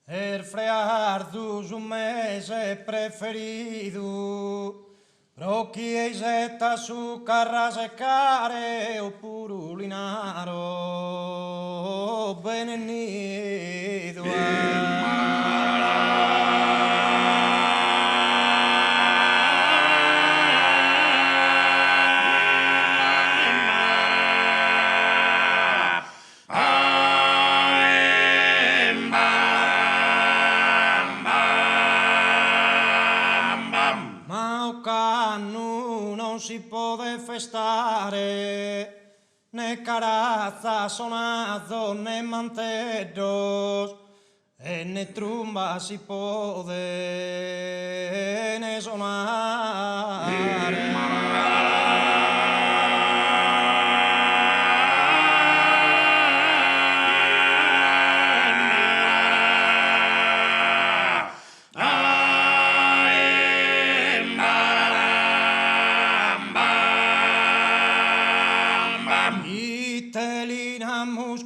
El freardo un mese preferido. Pro chi eisetta su carra seccare o purulinaro benenido. Non si può festare né carazza sonazzo né mantedos e né trumba si può ne suonare.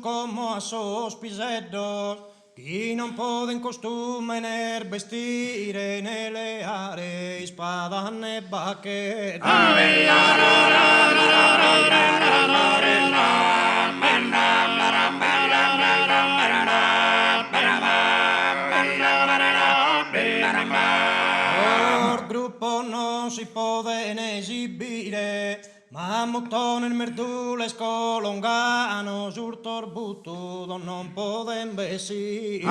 Como a sos piseddos, chi non poden costume ner vestire ne leare spada ne baquet. Or gruppo non si poden esibire, ma mottone il merdule scolongano surtor buttudo non poden vesire.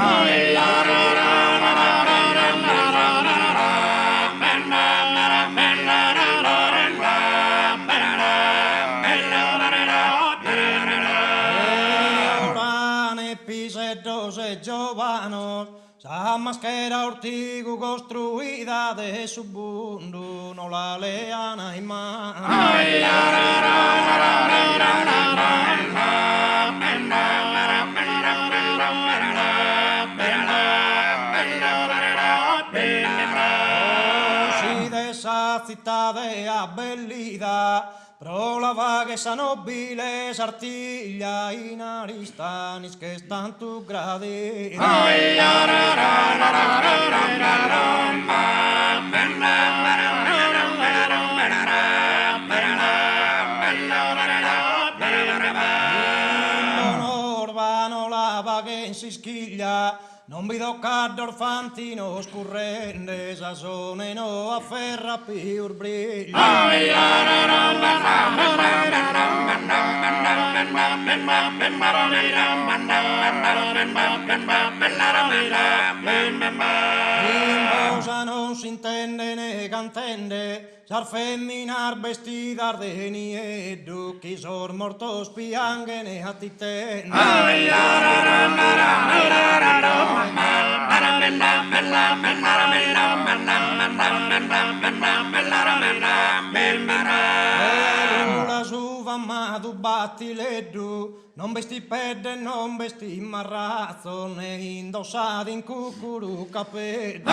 Ora ne piseddos e giovanos, sa maschera ortigo construida de su bundu no la leana in mano. Si de esa cittade abbellida pro la vaghezza nobile s'artiglia in aristanis che stan tu gradi. Urbano la vaghezza si schiglia, non vi do cador fantino scurrende, sasone no afferra più briglia. In pausa non si intende né cantende, sar femminar vestidar de nieddu, chi sor mortos piangene a titende. La suva ma du batti leddu, non vesti pedde, non vesti marrazzo, ne indossati in cucuru capeddu.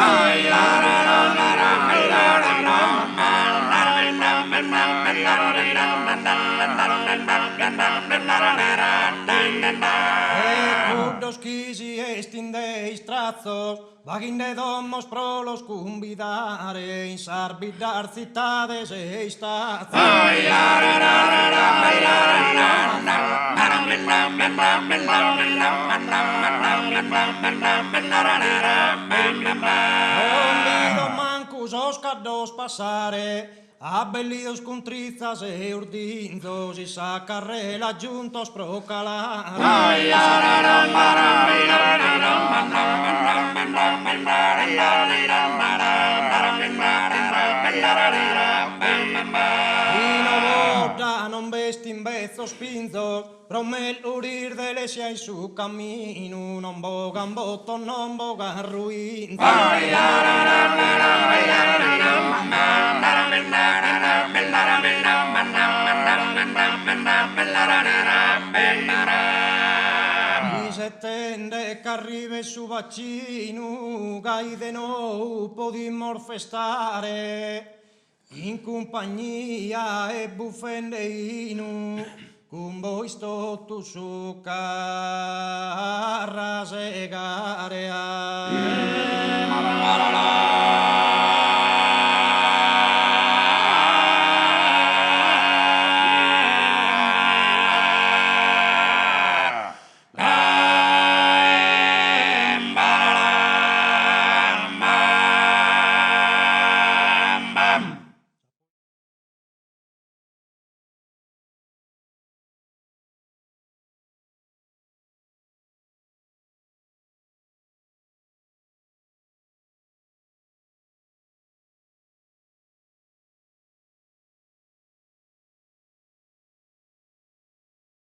E cuddos chisi estinde istrazos, vaginde domos pro los convidare, in sarbidar citades e istazos. Convido mancus os caddos passare, abbellidos con trizzas e urdinzos, y sacarrela juntos pro calare. Y no boda, non vesti in vezzo spinzos, pro me l'urir delle sia in su cammino, non bogan botto, non bogan ruin. Mi settende che arriva su vaccino, gai de nou podimmo festare, in compagnia e buffendeino, cum voi stottu su carra segarea.